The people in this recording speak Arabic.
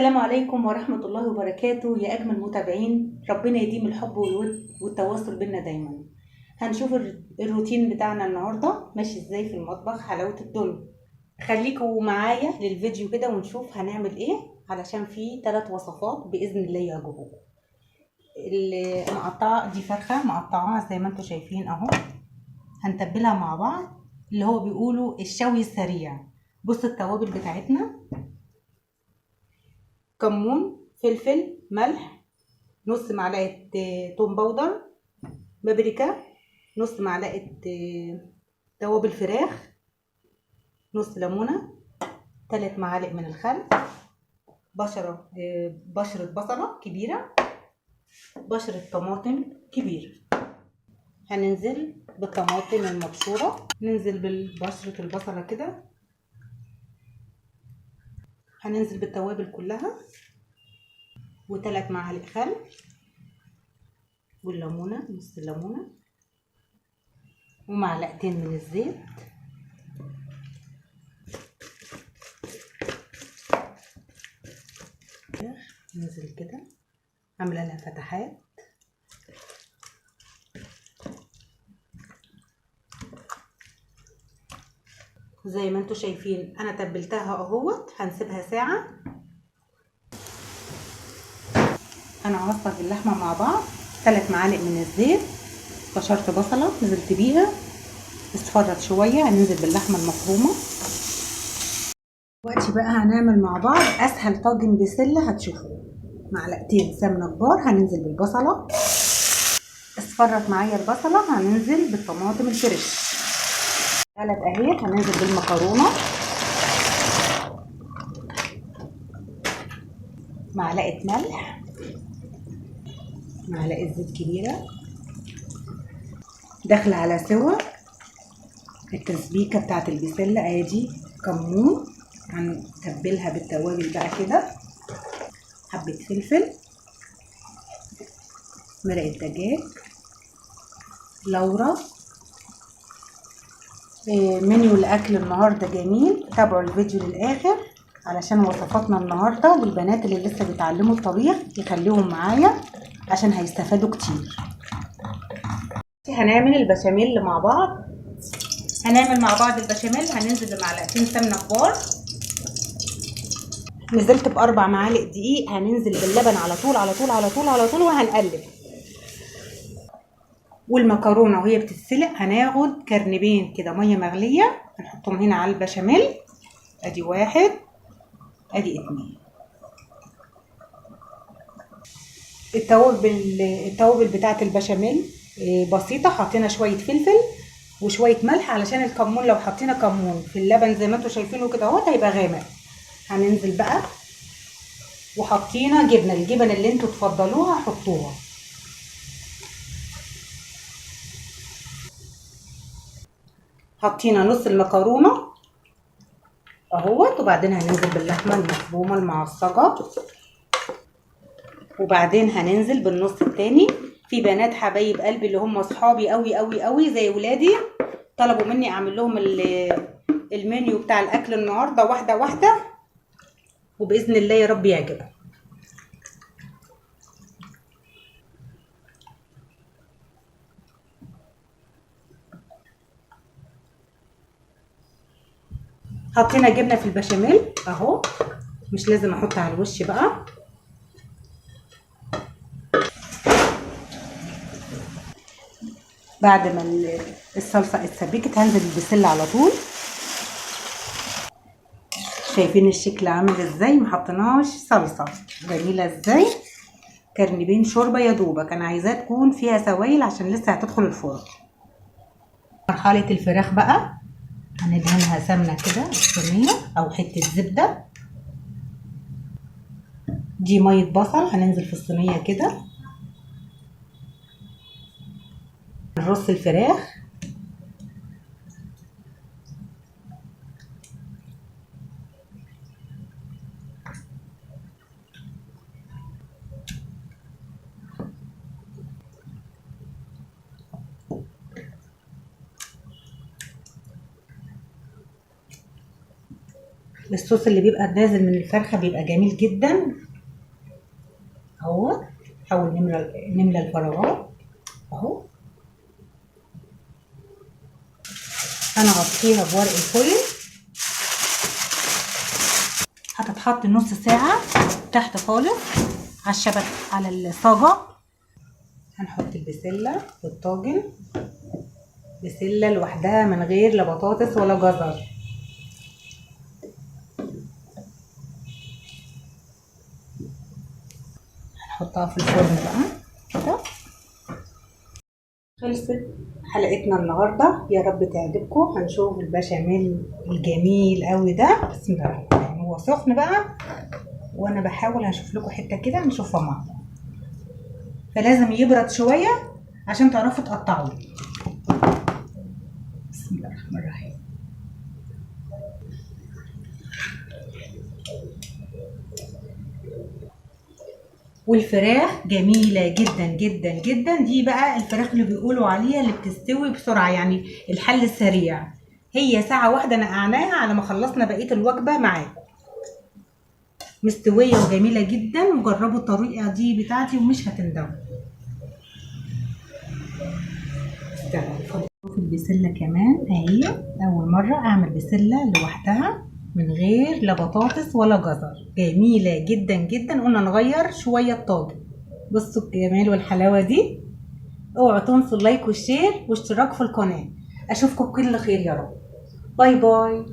السلام عليكم ورحمة الله وبركاته يا أجمل متابعين. ربنا يديم الحب والود والتواصل بينا دايما. هنشوف الروتين بتاعنا النهاردة ماشي ازاي في المطبخ. حلاوة الدنيا. خليكوا معايا للفيديو كده ونشوف هنعمل ايه، علشان فيه 3 وصفات بإذن الله يعجبوكم. المقطعة دي فرخة مقطعاها زي ما انتوا شايفين اهو. هنتبلها مع بعض اللي هو بيقولوا الشوي السريع. بص التوابل بتاعتنا: كمون، فلفل، ملح، نص معلقة توم باودر، بابريكا، نص معلقة توابل فراخ، نص ليمونة، 3 معالق من الخل، بشرة بصلة كبيرة، بشرة طماطم كبيرة. هننزل بالطماطم المبشورة، ننزل ببشرة البصلة كده، هننزل بالتوابل كلها و3 معالق خل والليمونة، نص الليمونة، ومعلقتين من الزيت. ننزل كده عامله لها فتحات. زي ما انتوا شايفين انا تبلتها اهوت. هنسيبها ساعه. انا عصقت اللحمه مع بعض، 3 معالق من الزيت، بشرت بصله نزلت بيها اصفرت شويه. هننزل باللحمه المفرومه. دلوقتي بقى هنعمل مع بعض اسهل طاجن بسله هتشوفوه. معلقتين سمنه كبار، هننزل بالبصله، اصفرت معايا البصله، هننزل بالطماطم الفريش. 3 اهي. هننزل بالمكرونه، معلقه ملح، معلقه زيت كبيره. داخله على سوا التسبيكه بتاعت البسله. ادي كمون، هنتبلها بالتوابل بقى كده، حبه فلفل، مرقه دجاج، لورا. منيو الاكل النهارده جميل. تابعوا الفيديو للاخر علشان وصفاتنا النهارده للبنات اللي لسه بيتعلموا الطبيخ يخليهم معايا عشان هيستفادوا كتير. هنعمل البشاميل مع بعض. هننزل بمعلقتين سمنه كبار، نزلت ب4 معالق دقيق. هننزل باللبن على طول على طول على طول على طول وهنقلب. والمكرونه وهي بتتسلق هناخد كرنبين كده ميه مغليه هنحطهم هنا على البشاميل. ادي 1 ادي 2. التوابل بتاعت البشاميل بسيطه. حطينا شويه فلفل وشويه ملح علشان الكمون. لو حطينا كمون في اللبن زي ما انتوا شايفينه كده اهوت هيبقى غامق. هننزل بقى وحطينا جبنه. الجبن اللي انتوا تفضلوها حطوها. حطينا نص المكرونه اهوت، وبعدين هننزل باللحمه المفرومه المعصجه، وبعدين هننزل بالنص التاني. في بنات حبايب قلبي اللي هم اصحابي قوي قوي قوي زي ولادي طلبوا مني اعمل لهم المنيو بتاع الاكل النهارده واحده واحده، وباذن الله يا رب يعجبك. حطينا جبنه في البشاميل اهو، مش لازم احط على الوش بقى. بعد ما الصلصه اتسبكت هنزل بالبسله على طول. شايفين الشكل عامل ازاي؟ محطناش صلصه. جميله ازاي؟ كرنبين شوربه يا دوبك. انا عايزاها تكون فيها سوائل عشان لسه هتدخل الفرن. مرحله الفراخ بقى هندهنها سمنه كده الصينيه او حته زبده. دي ميه بصل هننزل في الصينيه كده. نرص الفراخ، الصوص اللي بيبقى نازل من الفرخه بيبقى جميل جدا اهو. حاول نملى الفراغات اهو. انا غطيها بورق الفويل، هتتحط نص ساعه تحت خالص على الشبكه على الصاجه. هنحط البسله في الطاجن، بسله لوحدها من غير لا بطاطس ولا جزر. هنحطها في الفرن بقى كده. خلصت حلقتنا النهارده، يا رب تعجبكم. هنشوف البشاميل الجميل قوي ده. بسم الله الرحمن الرحيم. هو سخن بقى وانا بحاول هشوف لكم حته كده نشوفها مع بعض، فلازم يبرد شويه عشان تعرفوا تقطعوه. بسم الله الرحمن الرحيم. والفراخ جميله جدا جدا جدا. دي بقى الفراخ اللي بيقولوا عليها اللي بتستوي بسرعه، يعني الحل السريع. هي ساعه واحده نقعناها على ما خلصنا بقيه الوجبه معاكم. مستويه وجميله جدا، وجربوا الطريقه دي بتاعتي ومش هتندموا. شوف البسله كمان اهي، اول مره اعمل بسله لوحدها من غير لا بطاطس ولا جزر. جميله جدا جدا. قلنا نغير شويه الطاجن. بصوا الجمال والحلاوه دي. اوعوا تنسوا اللايك والشير واشتراك في القناه. اشوفكم بكل خير يا رب. باي باي.